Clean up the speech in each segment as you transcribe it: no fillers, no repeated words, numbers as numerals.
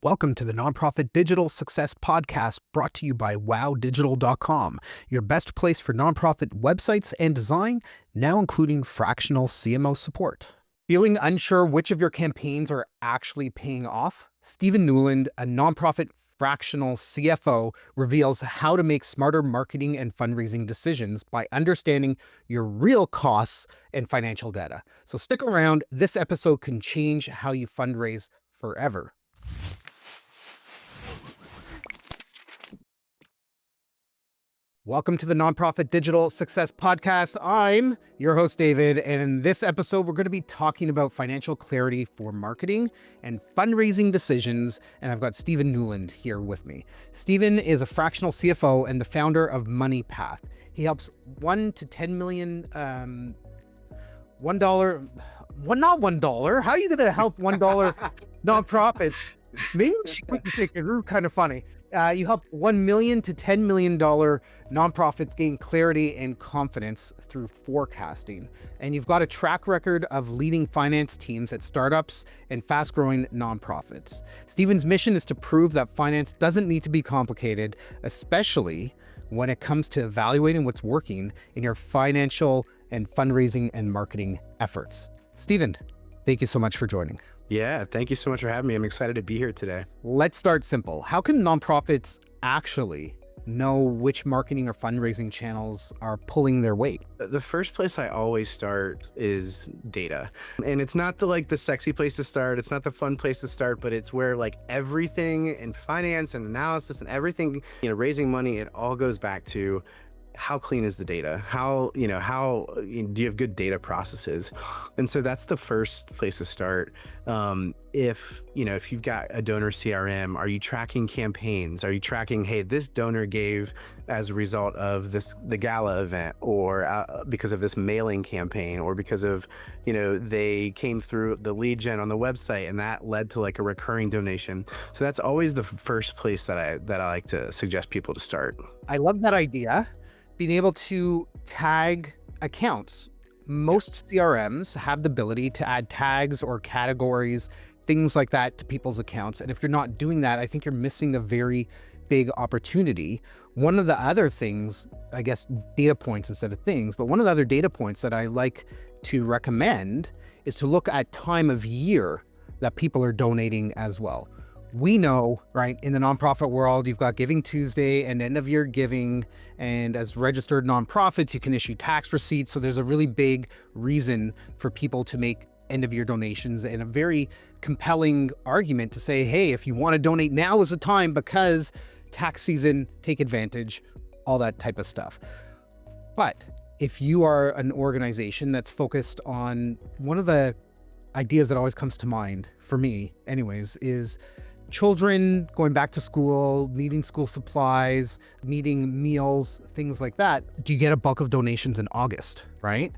Welcome to the Nonprofit Digital Success Podcast, brought to you by wowdigital.com, your best place for nonprofit websites and design, now including fractional CMO support. Feeling unsure which of your campaigns are actually paying off? Stephen Newland, a nonprofit fractional CFO, reveals how to make smarter marketing and fundraising decisions by understanding your real costs and financial data. So stick around. This episode can change how you fundraise forever. Welcome to the Nonprofit Digital Success Podcast. I'm your host, David, and in this episode, we're going to be talking about financial clarity for marketing and fundraising decisions, and I've got Stephen Newland here with me. Stephen is a fractional CFO and the founder of MoneyPath. He helps $1 to $10 million, $1, not $1, how are you going to help $1 nonprofits? Maybe we should take it. It's kind of funny. You help $1 million to $10 million nonprofits gain clarity and confidence through forecasting. And you've got a track record of leading finance teams at startups and fast-growing nonprofits. Stephen's mission is to prove that finance doesn't need to be complicated, especially when it comes to evaluating what's working in your financial and fundraising and marketing efforts. Stephen, thank you so much for joining. Yeah, thank you so much for having me. I'm excited to be here today. Let's start simple. How can nonprofits actually know which marketing or fundraising channels are pulling their weight? The first place I always start is data. And it's not the sexy place to start. It's not the fun place to start, but it's where everything in finance and analysis and everything, raising money, it all goes back to how clean is the data? How do you have good data processes? And so that's the first place to start. If you've got a donor CRM, are you tracking campaigns? Are you tracking, hey, this donor gave as a result of the gala event, or because of this mailing campaign, or because of, they came through the lead gen on the website and that led to a recurring donation. So that's always the first place that I like to suggest people to start. I love that idea. Being able to tag accounts. Most CRMs have the ability to add tags or categories, things like that, to people's accounts. And if you're not doing that, I think you're missing a very big opportunity. One of the other things, I guess data points instead of things, but one of the other data points that I like to recommend is to look at time of year that people are donating as well. We know, right, in the nonprofit world, you've got Giving Tuesday and end of year giving. And as registered nonprofits, you can issue tax receipts. So there's a really big reason for people to make end of year donations, and a very compelling argument to say, hey, if you want to donate, now is the time because tax season, take advantage, all that type of stuff. But if you are an organization that's focused on, one of the ideas that always comes to mind for me anyways is children going back to school, needing school supplies, needing meals, things like that. Do you get a bulk of donations in August, right?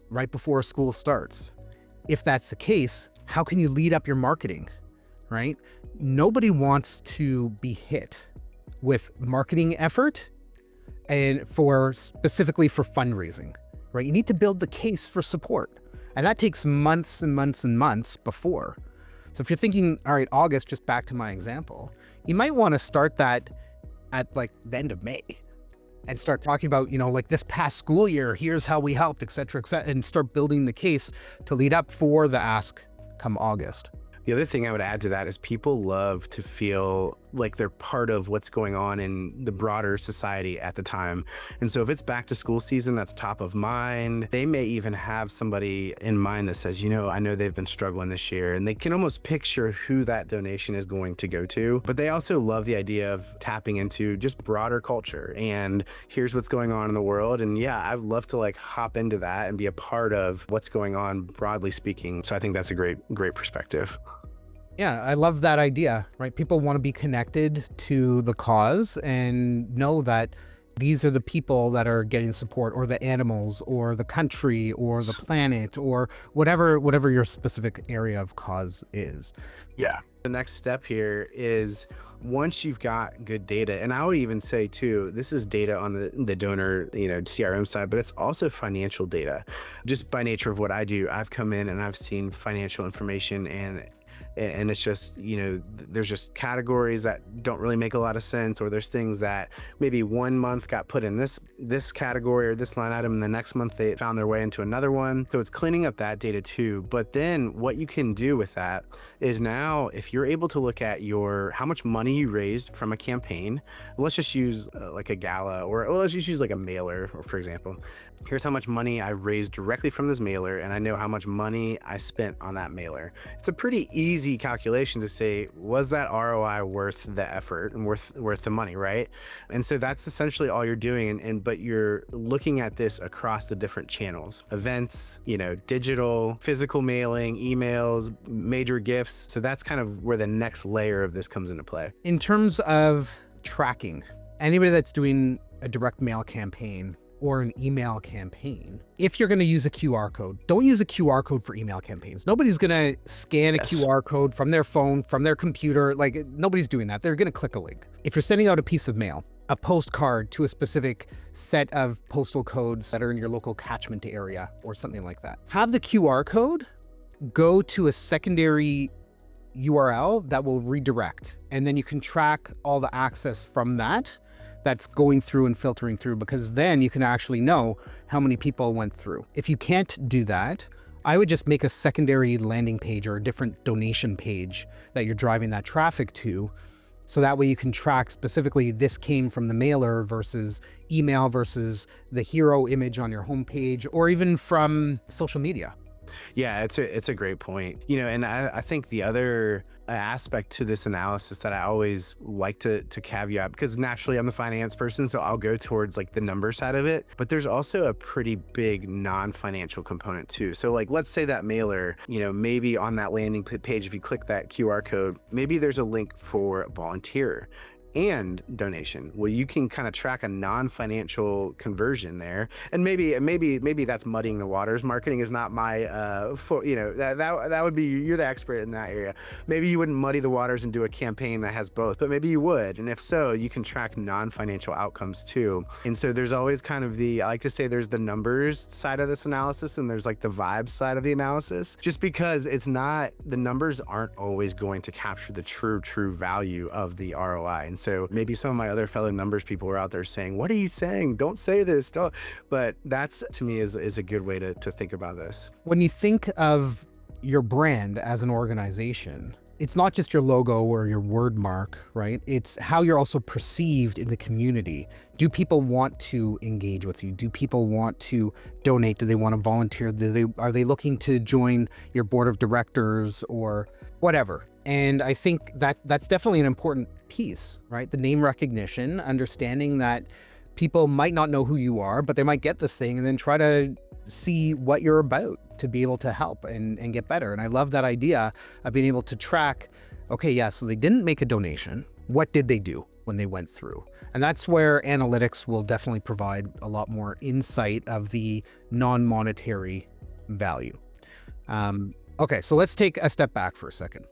Right before school starts? If that's the case, how can you lead up your marketing, right? Nobody wants to be hit with marketing effort and specifically for fundraising, right? You need to build the case for support. And that takes months and months and months before. So if you're thinking, all right, August, just back to my example, you might want to start that at the end of May and start talking about, this past school year, here's how we helped, et cetera, and start building the case to lead up for the ask come August. The other thing I would add to that is people love to feel like they're part of what's going on in the broader society at the time. And so if it's back to school season, that's top of mind. They may even have somebody in mind that says, I know they've been struggling this year, and they can almost picture who that donation is going to go to. But they also love the idea of tapping into just broader culture and here's what's going on in the world. And yeah, I'd love to hop into that and be a part of what's going on broadly speaking. So I think that's a great perspective. Yeah, I love that idea, right? People want to be connected to the cause and know that these are the people that are getting support, or the animals, or the country, or the planet, or whatever your specific area of cause is. Yeah. The next step here is, once you've got good data, and I would even say too, this is data on the donor, CRM side, but it's also financial data. Just by nature of what I do, I've come in and I've seen financial information, and and it's just, there's just categories that don't really make a lot of sense, or there's things that maybe one month got put in this category or this line item, and the next month they found their way into another one. So it's cleaning up that data too. But then what you can do with that is, now if you're able to look at how much money you raised from a campaign, let's just use like a gala, or let's just use like a mailer, for example. Here's how much money I raised directly from this mailer, and I know how much money I spent on that mailer. It's a pretty easy calculation to say, was that ROI worth the effort and worth the money, right? And so that's essentially all you're doing, but you're looking at this across the different channels: events, digital, physical mailing, emails, major gifts. So that's kind of where the next layer of this comes into play. In terms of tracking, anybody that's doing a direct mail campaign or an email campaign, if you're going to use a QR code, don't use a QR code for email campaigns. Nobody's going to scan a QR code from their phone, from their computer. Like, nobody's doing that. They're going to click a link. If you're sending out a piece of mail, a postcard to a specific set of postal codes that are in your local catchment area or something like that, have the QR code go to a secondary URL that will redirect. And then you can track all the access from that's going through and filtering through, because then you can actually know how many people went through. If you can't do that, I would just make a secondary landing page or a different donation page that you're driving that traffic to. So that way you can track specifically, this came from the mailer versus email versus the hero image on your homepage, or even from social media. Yeah, it's a great point. And I think the other aspect to this analysis that I always like to caveat, because naturally I'm the finance person, so I'll go towards like the number side of it, but there's also a pretty big non-financial component too. So like, let's say that mailer, maybe on that landing page, if you click that QR code, maybe there's a link for volunteer and donation. Well, you can kind of track a non-financial conversion there, and maybe that's muddying the waters. Marketing is not my, that would be, you're the expert in that area. Maybe you wouldn't muddy the waters and do a campaign that has both, but maybe you would. And if so, you can track non-financial outcomes too. And so there's always kind of I like to say there's the numbers side of this analysis, and there's like the vibes side of the analysis, just because the numbers aren't always going to capture the true value of the ROI. And so maybe some of my other fellow numbers people were out there saying, what are you saying? Don't say this. Don't. But that's, to me, is a good way to think about this. When you think of your brand as an organization, it's not just your logo or your word mark, right? It's how you're also perceived in the community. Do people want to engage with you? Do people want to donate? Do they want to volunteer? Are they looking to join your board of directors or whatever? And I think that's definitely an important piece, right? The name recognition, understanding that people might not know who you are, but they might get this thing and then try to see what you're about to be able to help and get better. And I love that idea of being able to track, okay, yeah, so they didn't make a donation. What did they do when they went through? And that's where analytics will definitely provide a lot more insight of the non-monetary value. Okay, so let's take a step back for a second.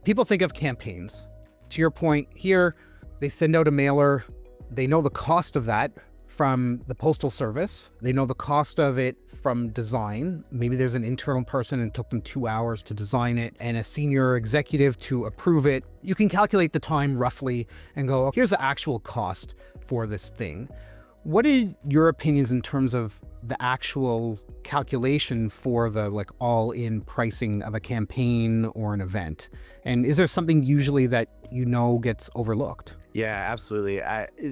People think of campaigns. To your point here, they send out a mailer. They know the cost of that from the postal service. They know the cost of it from design. Maybe there's an internal person and it took them 2 hours to design it and a senior executive to approve it. You can calculate the time roughly and go, here's the actual cost for this thing. What are your opinions in terms of the actual calculation for the all-in pricing of a campaign or an event? And is there something usually that gets overlooked? Yeah, absolutely.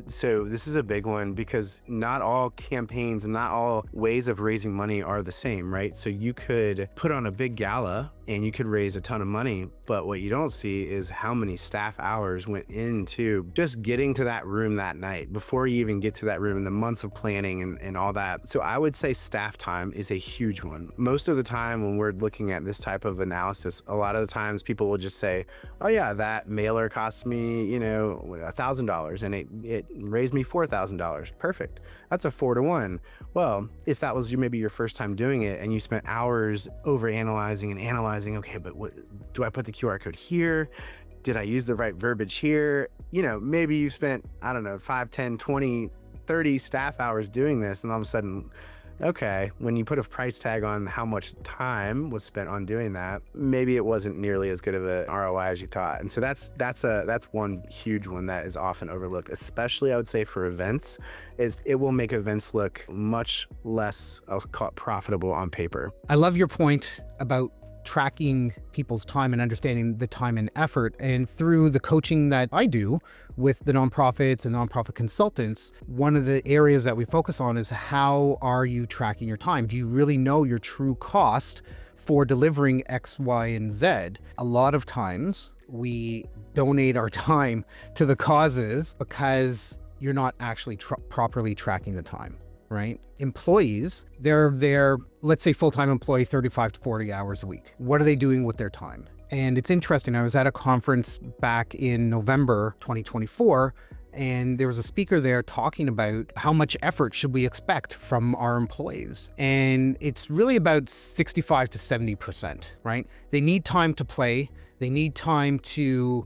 So this is a big one, because not all campaigns, not all ways of raising money are the same, right? So you could put on a big gala and you could raise a ton of money, but what you don't see is how many staff hours went into just getting to that room that night before you even get to that room, and the months of planning and all that. So I would say staff time is a huge one. Most of the time when we're looking at this type of analysis, a lot of the times people will just say, oh yeah, that mailer cost me, $1,000 and it raised me $4,000. Perfect. That's a 4-to-1. Well, if that was maybe your first time doing it and you spent hours over analyzing and analyzing, okay, but what do I put the QR code here? Did I use the right verbiage here? Maybe you spent, I don't know, 5, 10, 20, 30 staff hours doing this, and all of a sudden okay, when you put a price tag on how much time was spent on doing that, maybe it wasn't nearly as good of an ROI as you thought. And so that's one huge one that is often overlooked, especially I would say for events, is it will make events look much less, I'll call it, profitable on paper. I love your point about tracking people's time and understanding the time and effort. And through the coaching that I do with the nonprofits and nonprofit consultants, one of the areas that we focus on is how are you tracking your time? Do you really know your true cost for delivering X, Y, and Z? A lot of times we donate our time to the causes because you're not actually properly tracking the time. Right? Employees, they're let's say full-time employee, 35 to 40 hours a week. What are they doing with their time? And it's interesting. I was at a conference back in November 2024, and there was a speaker there talking about how much effort should we expect from our employees. And it's really about 65 to 70%, right? They need time to play. They need time to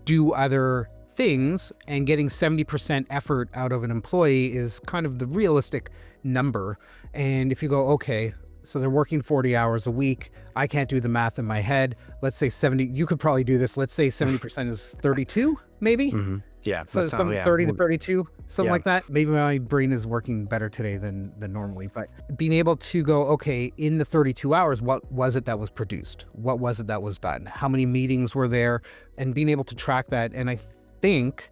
do other things, and getting 70% effort out of an employee is kind of the realistic number. And if you go, okay, so they're working 40 hours a week, I can't do the math in my head. Let's say 70, you could probably do this. Let's say 70% is 32, maybe? Mm-hmm. Yeah. So it's 30 to 32, something like that. Maybe my brain is working better today than normally, but being able to go, okay, in the 32 hours, what was it that was produced? What was it that was done? How many meetings were there? And being able to track that. And I think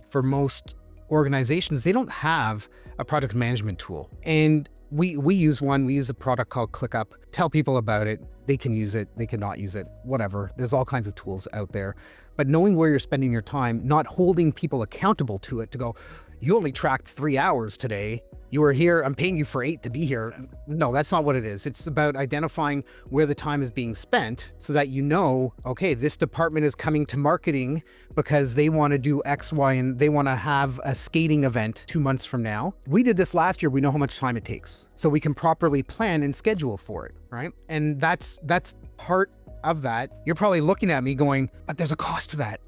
for most organizations, they don't have a project management tool. And we use one. We use a product called ClickUp. Tell people about it. They can use it. They cannot use it. Whatever. There's all kinds of tools out there. But knowing where you're spending your time, not holding people accountable to it, to go, you only tracked 3 hours today. You were here. I'm paying you for 8 to be here. No, that's not what it is. It's about identifying where the time is being spent so that you know, okay, this department is coming to marketing because they want to do X, Y, and they want to have a skating event 2 months from now. We did this last year. We know how much time it takes. So we can properly plan and schedule for it, right? And that's part of that. You're probably looking at me going, but there's a cost to that.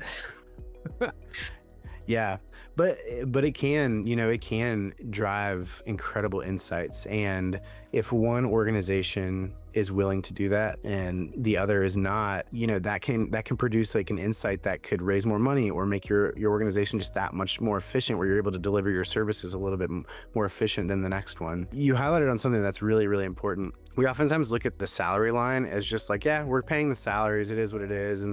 Yeah, but it can, it can drive incredible insights. And if one organization is willing to do that and the other is not, that can produce like an insight that could raise more money or make your organization just that much more efficient, where you're able to deliver your services a little bit more efficient than the next one. You highlighted on something that's really, really important. We oftentimes look at the salary line as just like, yeah, we're paying the salaries, it is what it is.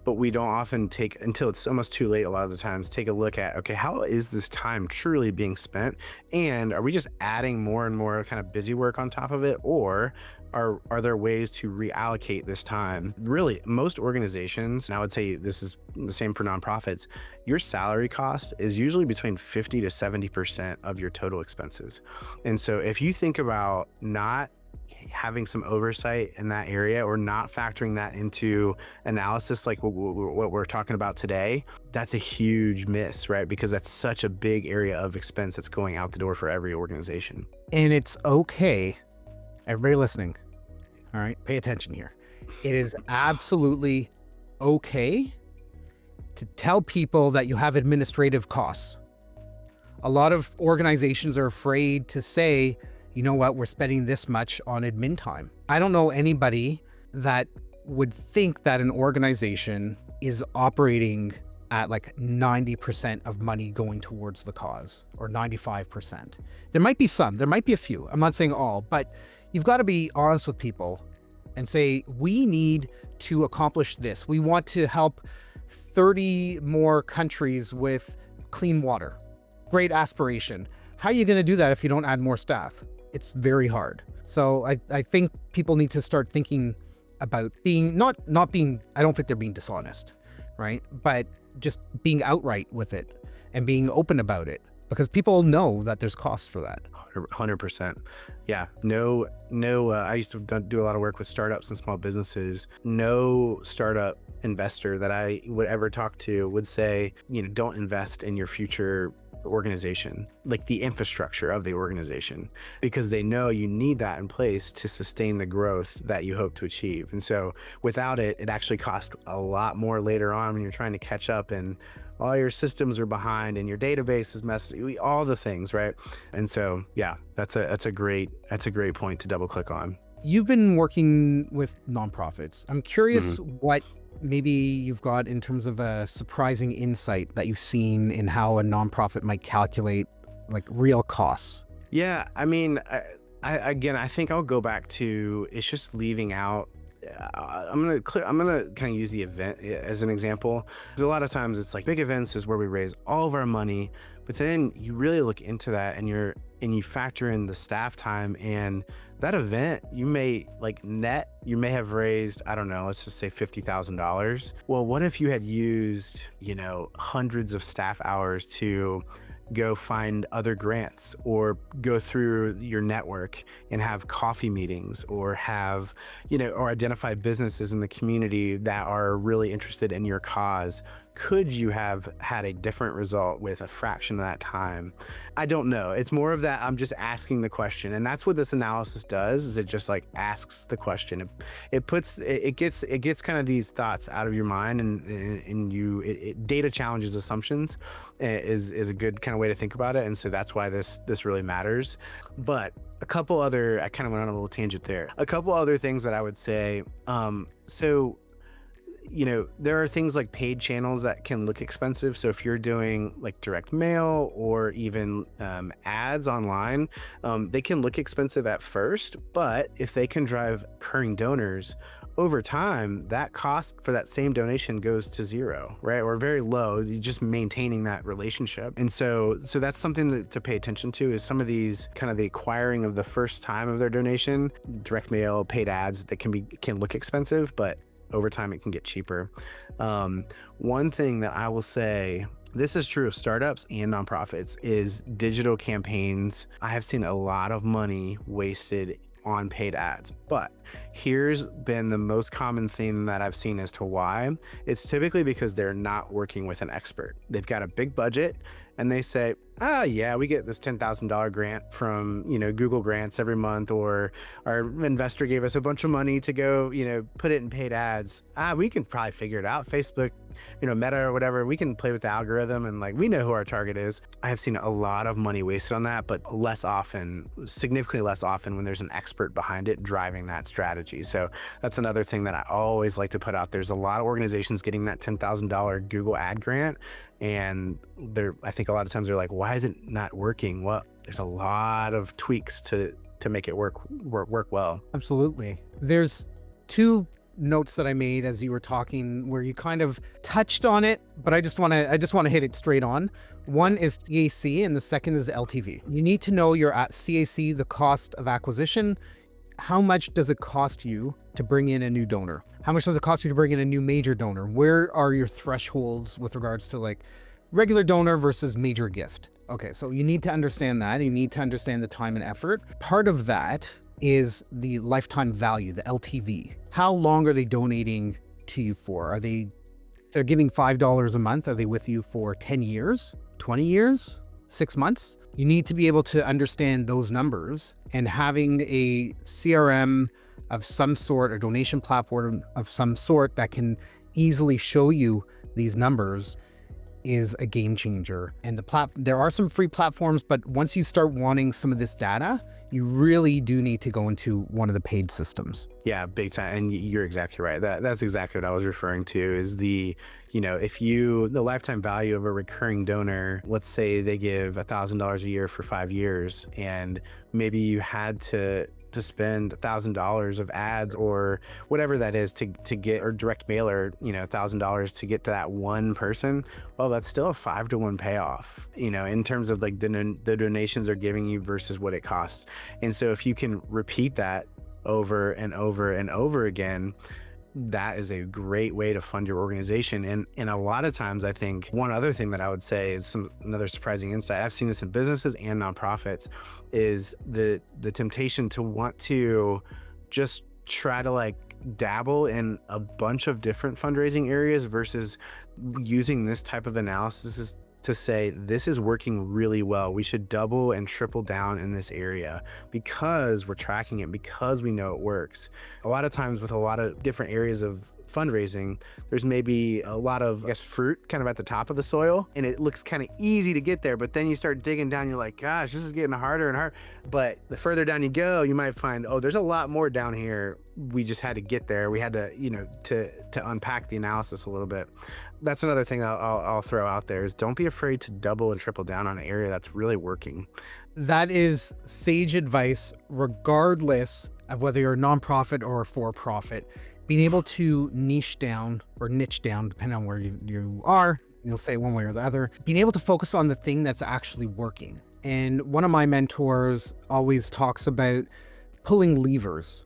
But we don't often take, until it's almost too late a lot of the times, take a look at, okay, how is this time truly being spent? And are we just adding more and more kind of busy work on top of it? Or are there ways to reallocate this time? Really, most organizations, and I would say this is the same for nonprofits, your salary cost is usually between 50 to 70% of your total expenses. And so if you think about not having some oversight in that area or not factoring that into analysis like what we're talking about today, that's a huge miss, right? Because that's such a big area of expense that's going out the door for every organization. And it's okay, everybody listening, all right, pay attention here. It is absolutely okay to tell people that you have administrative costs. A lot of organizations are afraid to say, you know what, we're spending this much on admin time. I don't know anybody that would think that an organization is operating at like 90% of money going towards the cause, or 95%. There might be some, there might be a few. I'm not saying all, but you've got to be honest with people and say, we need to accomplish this. We want to help 30 more countries with clean water. Great aspiration. How are you going to do that if you don't add more staff? It's very hard. So I think people need to start thinking about being, not being, I don't think they're being dishonest, right? But just being outright with it and being open about it, because people know that there's costs for that. 100%. Yeah. No, I used to do a lot of work with startups and small businesses. No startup investor that I would ever talk to would say, don't invest in your future organization, like the infrastructure of the organization, because they know you need that in place to sustain the growth that you hope to achieve. And so without it, it actually costs a lot more later on when you're trying to catch up and all your systems are behind and your database is messed, all the things, right? And so, yeah, that's a great point to double click on. You've been working with nonprofits. I'm curious what maybe you've got in terms of a surprising insight that you've seen in how a nonprofit might calculate like real costs. Yeah, I mean, I think I'll go back to, it's just leaving out. I'm gonna kind of use the event as an example. Because a lot of times it's like big events is where we raise all of our money, but then you really look into that and you factor in the staff time, and that event you may you may have raised, I don't know, let's just say $50,000. Well, what if you had used, hundreds of staff hours to go find other grants, or go through your network and have coffee meetings, or have, or identify businesses in the community that are really interested in your cause? Could you have had a different result with a fraction of that time? I don't know. It's more of that I'm just asking the question. And that's what this analysis does, is it just like asks the question. It gets kind of these thoughts out of your mind, and data challenges assumptions is a good kind of way to think about it. And so that's why this really matters. But I kind of went on a little tangent there. A couple other things that I would say. There are things like paid channels that can look expensive. So if you're doing like direct mail or even ads online, they can look expensive at first, but if they can drive recurring donors over time, that cost for that same donation goes to zero, right? Or very low. You're just maintaining that relationship. And so that's something to pay attention to, is some of these kind of the acquiring of the first time of their donation, direct mail, paid ads that can look expensive, but over time it can get cheaper. One thing that I will say, this is true of startups and nonprofits, is digital campaigns. I have seen a lot of money wasted on paid ads, but here's been the most common thing that I've seen as to why. It's typically because they're not working with an expert. They've got a big budget and they say, yeah, we get this $10,000 grant from, Google Grants every month, or our investor gave us a bunch of money to go, put it in paid ads. We can probably figure it out. Facebook, Meta or whatever, we can play with the algorithm, and we know who our target is. I have seen a lot of money wasted on that, but significantly less often when there's an expert behind it driving that strategy. So that's another thing that I always like to put out. There's a lot of organizations getting that $10,000 Google ad grant, and I think a lot of times they're like, why is it not working? Well, there's a lot of tweaks to make it work well. Absolutely. There's two notes that I made as you were talking where you kind of touched on it, but I just want to hit it straight on. One is CAC and the second is LTV. You need to know your CAC, the cost of acquisition. How much does it cost you to bring in a new donor? How much does it cost you to bring in a new major donor? Where are your thresholds with regards to regular donor versus major gift? Okay, so you need to understand that. You need to understand the time and effort. Part of that is the lifetime value, the LTV. How long are they donating to you for? They're giving $5 a month. Are they with you for 10 years, 20 years, 6 months? You need to be able to understand those numbers, and having a CRM of some sort, a donation platform of some sort that can easily show you these numbers is a game changer. And there are some free platforms, but once you start wanting some of this data, you really do need to go into one of the paid systems. Yeah, big time. And you're exactly right. That's exactly what I was referring to, is the lifetime value of a recurring donor. Let's say they give $1,000 a year for 5 years, and maybe you had to spend $1,000 of ads or whatever that is to get, or direct mail, or $1,000 to get to that one person. Well, that's still a 5-to-1 payoff, in terms of the donations they're giving you versus what it costs. And so if you can repeat that over and over and over again, that is a great way to fund your organization. And a lot of times, I think one other thing that I would say is another surprising insight. I've seen this in businesses and nonprofits, is the temptation to want to just try to dabble in a bunch of different fundraising areas versus using this type of analysis to say, this is working really well. We should double and triple down in this area because we're tracking it, because we know it works. A lot of times with a lot of different areas of fundraising, there's maybe a lot of, I guess, fruit kind of at the top of the soil, and it looks kind of easy to get there, but then you start digging down, you're like, gosh, this is getting harder and harder. But the further down you go, you might find, oh, there's a lot more down here. We just had to get there. We had to, to unpack the analysis a little bit. That's another thing I'll throw out there is don't be afraid to double and triple down on an area that's really working. That is sage advice, regardless of whether you're a nonprofit or a for-profit. Being able to niche down or niche down, depending on where you are, you'll say one way or the other, being able to focus on the thing that's actually working. And one of my mentors always talks about pulling levers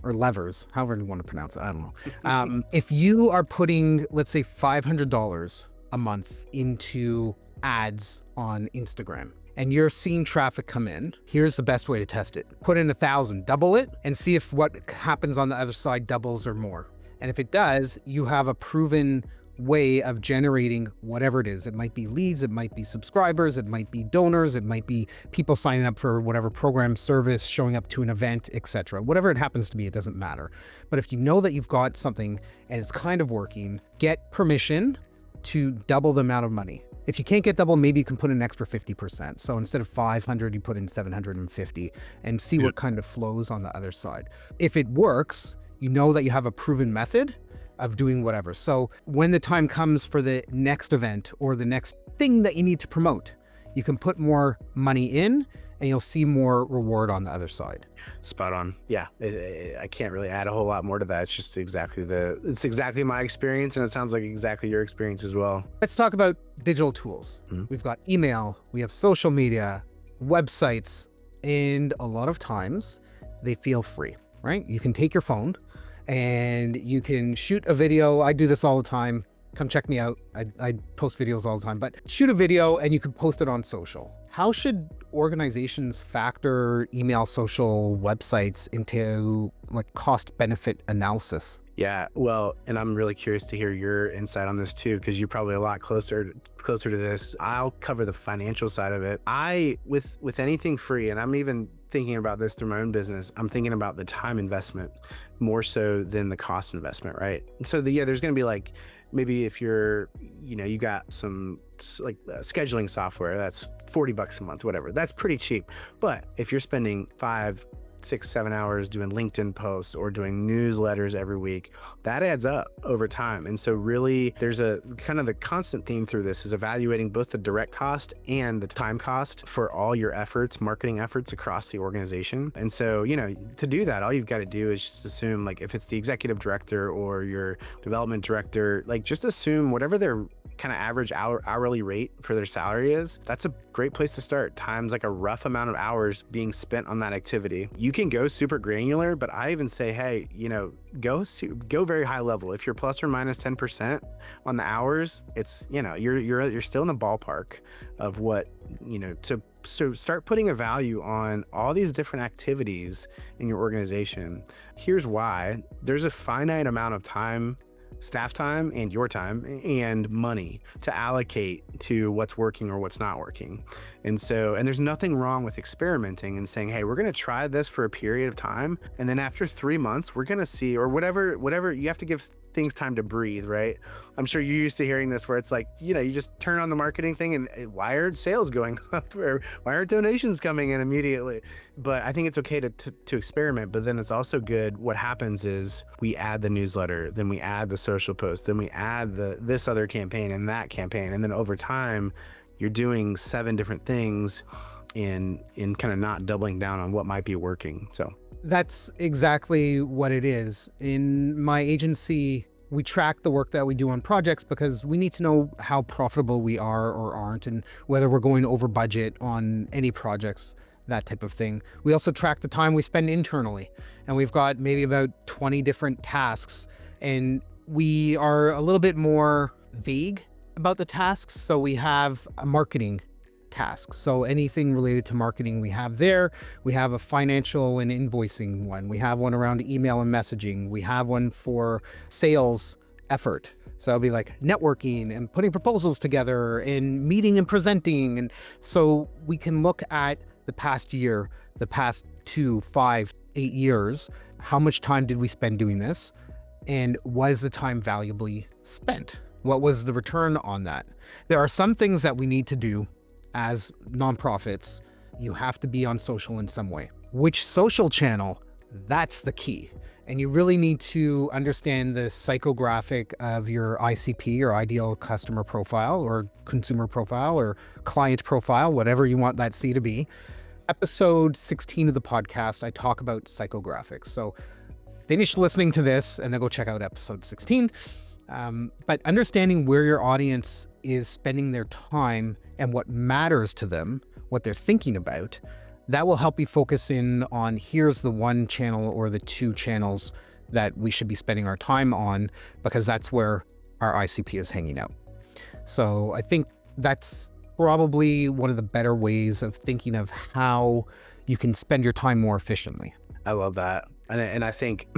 or levers, however you want to pronounce it, I don't know. If you are putting, let's say, $500 a month into ads on Instagram, and you're seeing traffic come in, here's the best way to test it. Put in 1,000, double it, and see if what happens on the other side doubles or more. And if it does, you have a proven way of generating whatever it is. It might be leads, it might be subscribers, it might be donors, it might be people signing up for whatever program, service, showing up to an event, etc. Whatever it happens to be, it doesn't matter. But if you know that you've got something and it's kind of working, get permission to double the amount of money. If you can't get double, maybe you can put in an extra 50%. So instead of 500, you put in 750 and see what kind of flows on the other side. If it works, you know that you have a proven method of doing whatever. So when the time comes for the next event or the next thing that you need to promote, you can put more money in and you'll see more reward on the other side. Spot on. Yeah, I can't really add a whole lot more to that. It's just it's exactly my experience, and it sounds like exactly your experience as well. Let's talk about digital tools. We've got email, we have social media, websites, and a lot of times they feel free, right? You can take your phone and you can shoot a video. I do this all the time. Come check me out. I post videos all the time, but shoot a video and you can post it on social. How should organizations factor email, social, websites into like cost benefit analysis? Yeah, well, and I'm really curious to hear your insight on this too, because you're probably a lot closer to this. I'll cover the financial side of it. With anything free, and I'm even thinking about this through my own business, I'm thinking about the time investment more so than the cost investment, right? And so there's going to be like, maybe if you're, you got some like scheduling software that's $40 a month, whatever, that's pretty cheap. But if you're spending 5, 6, 7 hours doing LinkedIn posts or doing newsletters every week, that adds up over time. And so really there's a kind of the constant theme through this is evaluating both the direct cost and the time cost for all your efforts, marketing efforts across the organization. And so, to do that, all you've got to do is just assume, like if it's the executive director or your development director, like just assume whatever their kind of average hourly rate for their salary is. That's a great place to start. Times like a rough amount of hours being spent on that activity. You can go super granular, but I even say, hey, go very high level. If you're plus or minus 10% on the hours, it's, you're still in the ballpark of what, so start putting a value on all these different activities in your organization. Here's why. There's a finite amount of time, staff time and your time and money to allocate to what's working or what's not working. And there's nothing wrong with experimenting and saying, hey, we're going to try this for a period of time. And then after 3 months, we're going to see, or whatever, you have to give things time to breathe, right? I'm sure you're used to hearing this where it's like, you just turn on the marketing thing and why aren't sales going up? Or why aren't donations coming in immediately? But I think it's okay to experiment, but then it's also good. What happens is we add the newsletter, then we add the social post, then we add this other campaign and that campaign. And then over time, you're doing 7 different things in kind of not doubling down on what might be working. So that's exactly what it is. In my agency, we track the work that we do on projects because we need to know how profitable we are or aren't and whether we're going over budget on any projects, that type of thing. We also track the time we spend internally, and we've got maybe about 20 different tasks, and we are a little bit more vague about the tasks. So we have a marketing task. So anything related to marketing we have there. We have a financial and invoicing one. We have one around email and messaging. We have one for sales effort. So it'll be like networking and putting proposals together and meeting and presenting. And so we can look at the past year, the past 2, 5, 8 years. How much time did we spend doing this? And was the time valuably spent? What was the return on that? There are some things that we need to do as nonprofits. You have to be on social in some way. Which social channel? That's the key. And you really need to understand the psychographic of your ICP, or ideal customer profile, or consumer profile, or client profile, whatever you want that C to be. Episode 16 of the podcast, I talk about psychographics. So finish listening to this and then go check out episode 16. But understanding where your audience is spending their time and what matters to them, what they're thinking about, that will help you focus in on here's the one channel or the two channels that we should be spending our time on, because that's where our ICP is hanging out. So I think that's probably one of the better ways of thinking of how you can spend your time more efficiently. I love that. And I think,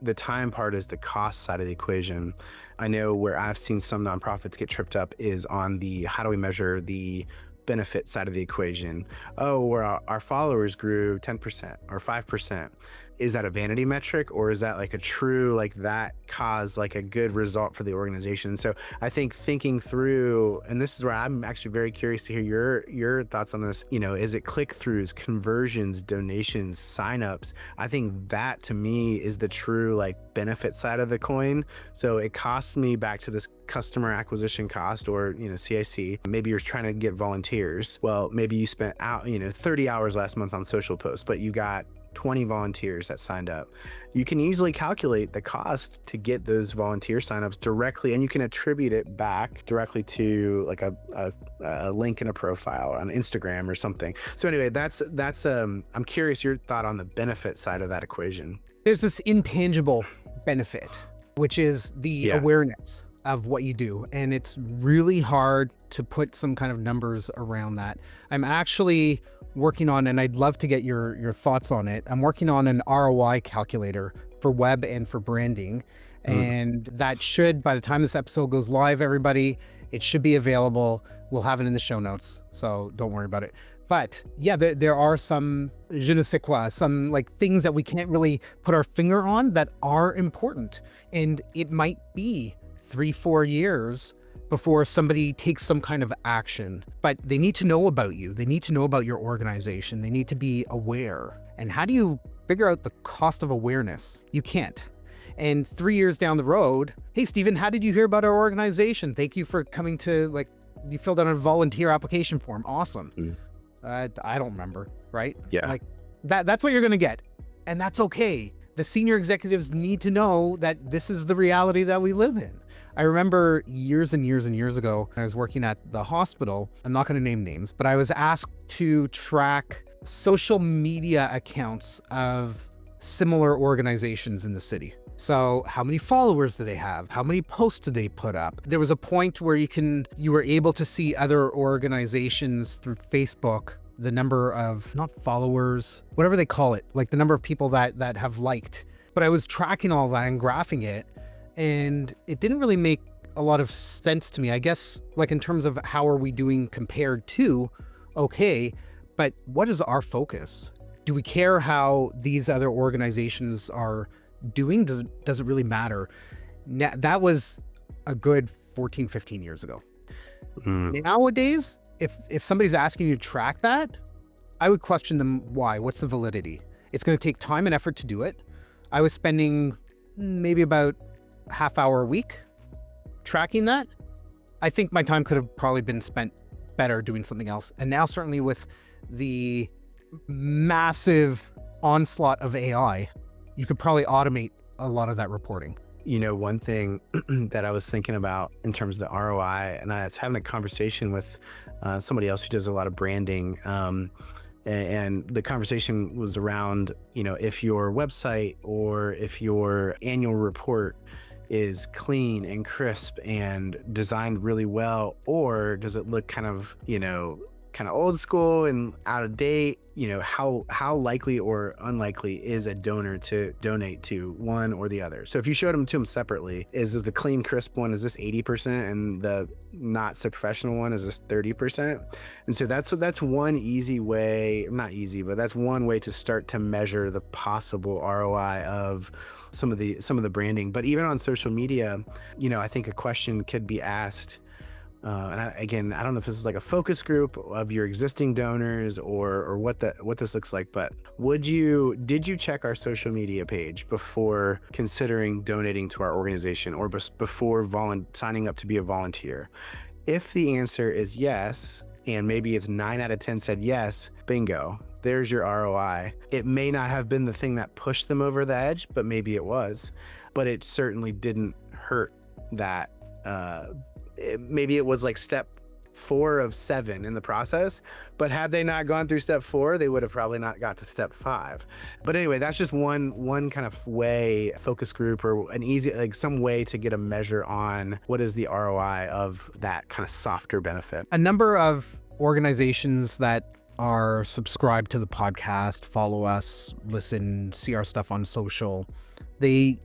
the time part is the cost side of the equation. I know where I've seen some nonprofits get tripped up is on the, how do we measure the benefit side of the equation? Oh, where our followers grew 10% or 5%. Is that a vanity metric, or is that like a true, like that caused like a good result for the organization? So I think thinking through, and this is where I'm actually very curious to hear your thoughts on this, is it click-throughs, conversions, donations, signups? I think that to me is the true like benefit side of the coin. So it costs me back to this customer acquisition cost, or CAC. Maybe you're trying to get volunteers. Well, maybe you spent out 30 hours last month on social posts, but you got 20 volunteers that signed up. You can easily calculate the cost to get those volunteer signups directly, and you can attribute it back directly to like a link in a profile on Instagram or something. So anyway, that's I'm curious your thought on the benefit side of that equation. There's this intangible benefit, which is the awareness of what you do. And it's really hard to put some kind of numbers around that. I'm actually working on, and I'd love to get your thoughts on it. I'm working on an ROI calculator for web and for branding. And that should, by the time this episode goes live, everybody, it should be available. We'll have it in the show notes, so don't worry about it. But yeah, there are some je ne sais quoi, some like things that we can't really put our finger on that are important. And it might be 3-4 years before somebody takes some kind of action, but they need to know about you. They need to know about your organization. They need to be aware. And how do you figure out the cost of awareness? You can't. And 3 years down the road, hey, Stephen, how did you hear about our organization? Thank you for coming to, you filled out a volunteer application form. Awesome. I don't remember, right? Yeah. Like that's what you're going to get. And that's okay. The senior executives need to know that this is the reality that we live in. I remember years and years and years ago, I was working at the hospital. I'm not going to name names, but I was asked to track social media accounts of similar organizations in the city. So how many followers do they have? How many posts do they put up? There was a point where you were able to see other organizations through Facebook, the number of, not followers, whatever they call it, like the number of people that have liked. But I was tracking all that and graphing it, and it didn't really make a lot of sense to me. I guess, like in terms of how are we doing compared to, okay, but what is our focus? Do we care how these other organizations are doing? Does it really matter? That was a good 14, 15 years ago. Nowadays, if somebody's asking you to track that, I would question them why. What's the validity? It's going to take time and effort to do it. I was spending maybe about half hour a week tracking that. I think my time could have probably been spent better doing something else. And now certainly with the massive onslaught of AI, you could probably automate a lot of that reporting. One thing that I was thinking about in terms of the ROI, and I was having a conversation with somebody else who does a lot of branding, and the conversation was around, if your website or if your annual report is clean and crisp and designed really well, or does it look kind of kind of old school and out of date, how likely or unlikely is a donor to donate to one or the other? So if you showed them to them separately, is the clean, crisp one, is this 80%, and the not so professional one, is this 30%? And so that's one easy way, not easy, but that's one way to start to measure the possible ROI of some of the branding. But even on social media, I think a question could be asked. And I don't know if this is like a focus group of your existing donors or what this looks like, but did you check our social media page before considering donating to our organization or before signing up to be a volunteer? If the answer is yes, and maybe it's 9 out of 10 said yes, bingo, there's your ROI. It may not have been the thing that pushed them over the edge, but maybe it was, but it certainly didn't hurt that. Maybe it was like step 4 of 7 in the process, but had they not gone through step 4, they would have probably not got to step 5. But anyway, that's just one kind of way, focus group, or an easy, like some way to get a measure on what is the ROI of that kind of softer benefit. A number of organizations that are subscribed to the podcast, follow us, listen, see our stuff on social, they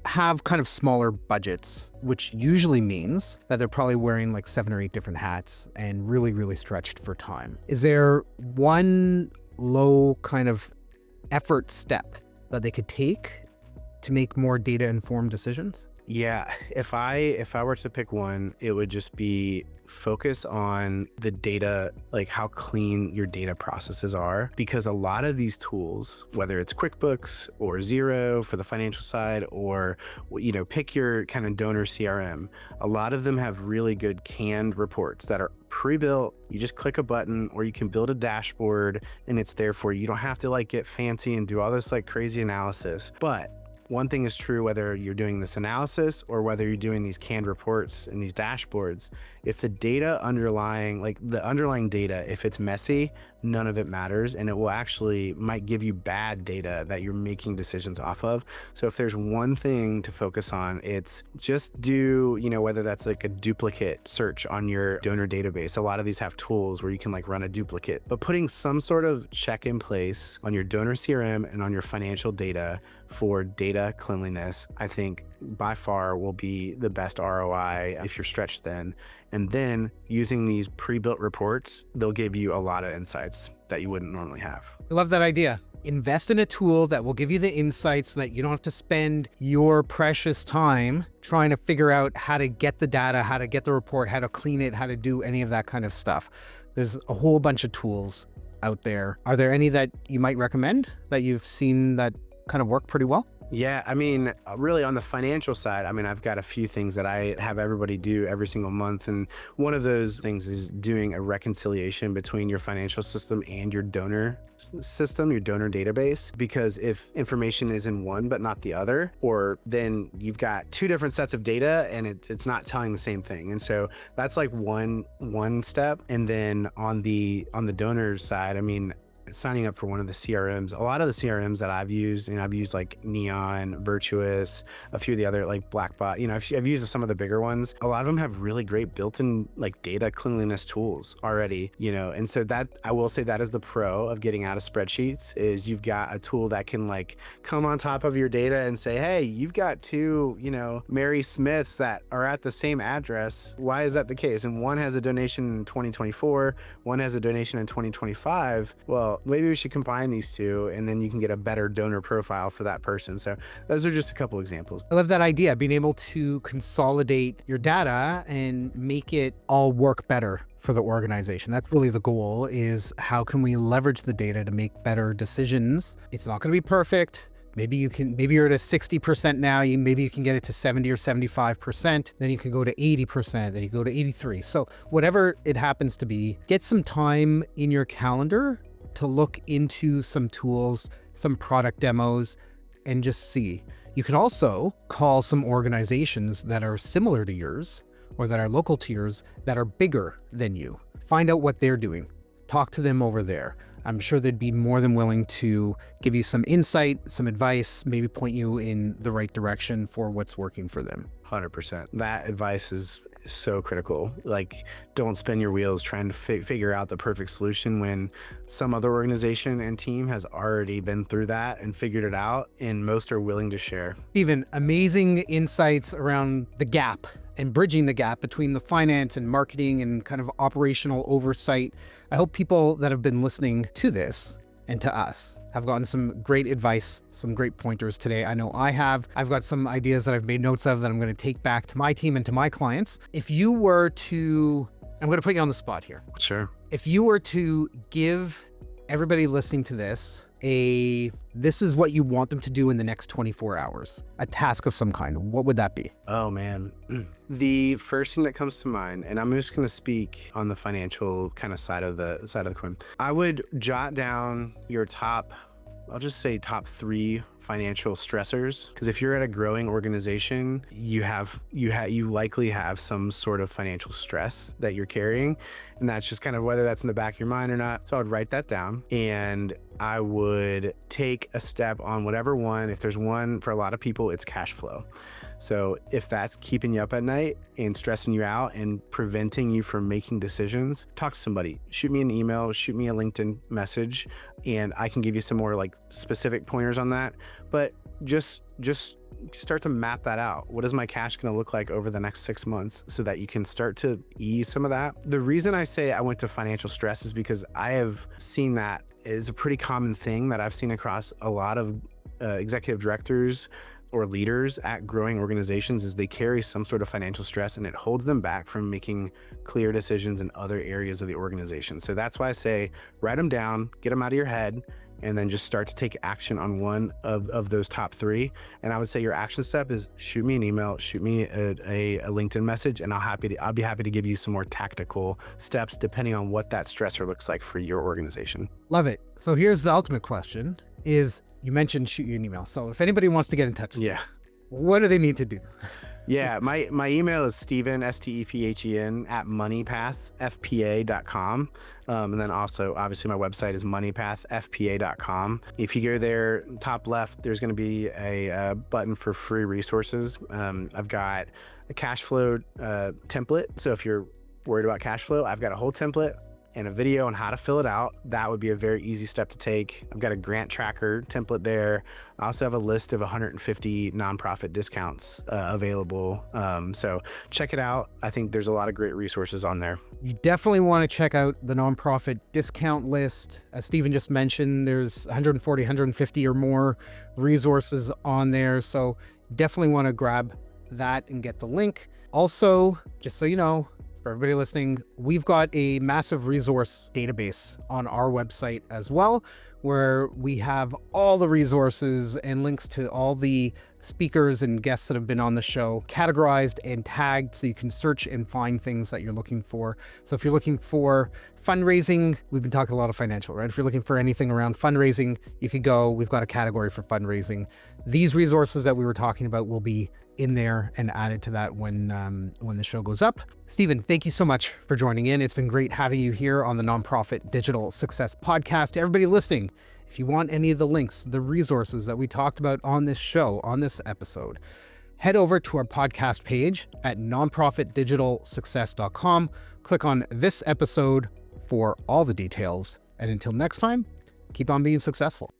have kind of smaller budgets, which usually means that they're probably wearing like 7 or 8 different hats and really, really stretched for time. Is there one low kind of effort step that they could take to make more data-informed decisions? Yeah, if I were to pick one, it would just be focus on the data, like how clean your data processes are, because a lot of these tools, whether it's QuickBooks or Xero for the financial side, or pick your kind of donor CRM, a lot of them have really good canned reports that are pre-built. You just click a button, or you can build a dashboard and it's there for you. You don't have to like get fancy and do all this like crazy analysis. But one thing is true, whether you're doing this analysis or whether you're doing these canned reports and these dashboards, if the data underlying data, if it's messy, none of it matters, and it might give you bad data that you're making decisions off of. So if there's one thing to focus on, it's just do, whether that's like a duplicate search on your donor database. A lot of these have tools where you can like run a duplicate, but putting some sort of check in place on your donor CRM and on your financial data for data cleanliness, I think by far will be the best ROI if you're stretched thin. And then using these pre-built reports, they'll give you a lot of insights that you wouldn't normally have. I love that idea. Invest in a tool that will give you the insights so that you don't have to spend your precious time trying to figure out how to get the data, how to get the report, how to clean it, how to do any of that kind of stuff. There's a whole bunch of tools out there. Are there any that you might recommend that you've seen that kind of work pretty well? Yeah, I mean, really on the financial side, I've got a few things that I have everybody do every single month. And one of those things is doing a reconciliation between your financial system and your donor system, your donor database. Because if information is in one but not the other, or then you've got 2 different sets of data and it's not telling the same thing. And so that's like one step. And then on the donor side, signing up for one of the CRMs, a lot of the CRMs that I've used, and I've used like Neon, Virtuous, a few of the other like Blackbot, I've used some of the bigger ones. A lot of them have really great built-in like data cleanliness tools already, and so that, I will say that is the pro of getting out of spreadsheets, is you've got a tool that can like come on top of your data and say, hey, you've got 2, Mary Smiths that are at the same address. Why is that the case? And one has a donation in 2024, one has a donation in 2025. Well, maybe we should combine these 2, and then you can get a better donor profile for that person. So those are just a couple examples. I love that idea, being able to consolidate your data and make it all work better for the organization. That's really the goal, is how can we leverage the data to make better decisions? It's not going to be perfect. Maybe you're at a 60% now, maybe you can get it to 70 or 75%, then you can go to 80%, then you go to 83. So whatever it happens to be, get some time in your calendar to look into some tools, some product demos, and just see. You can also call some organizations that are similar to yours or that are local to yours that are bigger than you. Find out what they're doing. Talk to them over there. I'm sure they'd be more than willing to give you some insight, some advice, maybe point you in the right direction for what's working for them. 100%. That advice is so critical. Like, don't spin your wheels trying to figure out the perfect solution when some other organization and team has already been through that and figured it out, and most are willing to share. Stephen, amazing insights around the gap and bridging the gap between the finance and marketing and kind of operational oversight. I hope people that have been listening to this and to us have gotten some great advice, some great pointers today. I know I have. I've got some ideas that I've made notes of that I'm going to take back to my team and to my clients. If you were to, I'm going to put you on the spot here. Sure. If you were to give everybody listening to this this is what you want them to do in the next 24 hours, a task of some kind, what would that be? Oh man. The first thing that comes to mind, and I'm just going to speak on the financial kind of side of the coin. I would jot down your top, I'll just say top 3 financial stressors, because if you're at a growing organization, you likely have some sort of financial stress that you're carrying, and that's just kind of whether that's in the back of your mind or not. So I would write that down, and I would take a step on whatever one. If there's one, for a lot of people, it's cash flow. So if that's keeping you up at night and stressing you out and preventing you from making decisions, talk to somebody. Shoot me an email, shoot me a LinkedIn message, and I can give you some more like specific pointers on that. But just start to map that out. What is my cash going to look like over the next 6 months so that you can start to ease some of that? The reason I say I went to financial stress is because I have seen that is a pretty common thing that I've seen across a lot of executive directors or leaders at growing organizations, is they carry some sort of financial stress, and it holds them back from making clear decisions in other areas of the organization. So that's why I say write them down, get them out of your head, and then just start to take action on one of those top 3. And I would say your action step is shoot me an email, shoot me a LinkedIn message, and I'll be happy to give you some more tactical steps depending on what that stressor looks like for your organization. Love it. So here's the ultimate question is, you mentioned shoot you an email. So if anybody wants to get in touch with you, what do they need to do? Yeah, my email is Stephen, STEPHEN, at moneypathfpa.com. And then also, obviously, my website is moneypathfpa.com. If you go there, top left, there's going to be a button for free resources. I've got a cash flow template. So if you're worried about cash flow, I've got a whole template and a video on how to fill it out. That would be a very easy step to take. I've got a grant tracker template there. I also have a list of 150 nonprofit discounts available. So check it out. I think there's a lot of great resources on there. You definitely want to check out the nonprofit discount list. As Stephen just mentioned, there's 140, 150 or more resources on there. So definitely want to grab that and get the link. Also, just so you know, for everybody listening, we've got a massive resource database on our website as well, where we have all the resources and links to all the speakers and guests that have been on the show categorized and tagged so you can search and find things that you're looking for. So if you're looking for fundraising, we've been talking a lot of financial, right? If you're looking for anything around fundraising, you could go, we've got a category for fundraising. These resources that we were talking about will be in there and added to that when the show goes up. Stephen, thank you so much for joining in. It's been great having you here on the Nonprofit Digital Success Podcast. To everybody listening, if you want any of the links, the resources that we talked about on this show, on this episode, head over to our podcast page at nonprofitdigitalsuccess.com. Click on this episode for all the details. And until next time, keep on being successful.